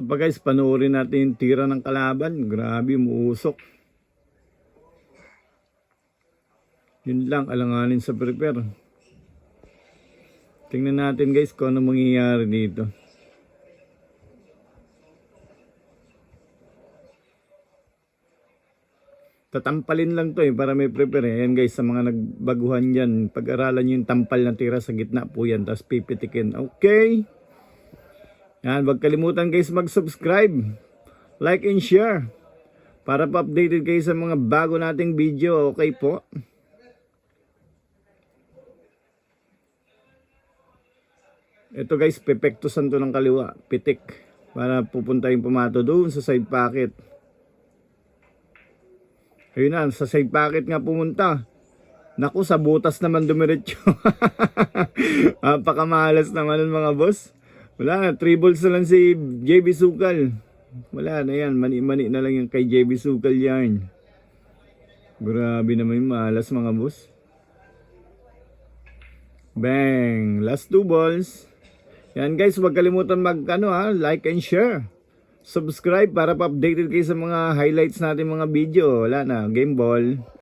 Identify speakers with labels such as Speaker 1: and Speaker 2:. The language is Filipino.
Speaker 1: Ito pa guys, panoorin natin yung tira ng kalaban. Grabe, umuusok. Yun lang, alanganin sa prepare. Tingnan natin guys kung ano mangyayari dito. Tatampalin lang to para may prepare. Ayan guys, sa mga nagbaguhan dyan, pag-aralan nyo yung tampal na tira sa gitna po yan, tapos pipitikin. Okay? Yan, wag kalimutan guys mag-subscribe, like and share para pa-updated kayo sa mga bago nating video. Okay po? Ito guys, pepektusan to ng kaliwa, pitik, para pupunta yung pumato doon sa side pocket. Ayun na, sa side pocket nga pumunta. Naku, sa butas naman dumiretso. Napakamalas naman ng mga boss. Wala na, 3 balls na lang si JB Sukal. Wala na yan, mani-mani na lang yung kay JB Sukal yan. Grabe naman yung malas mga boss. Bang! Last 2 balls. Yan guys, huwag kalimutan like and share. Subscribe para pa-updated kayo sa mga highlights natin mga video. Wala na, game ball.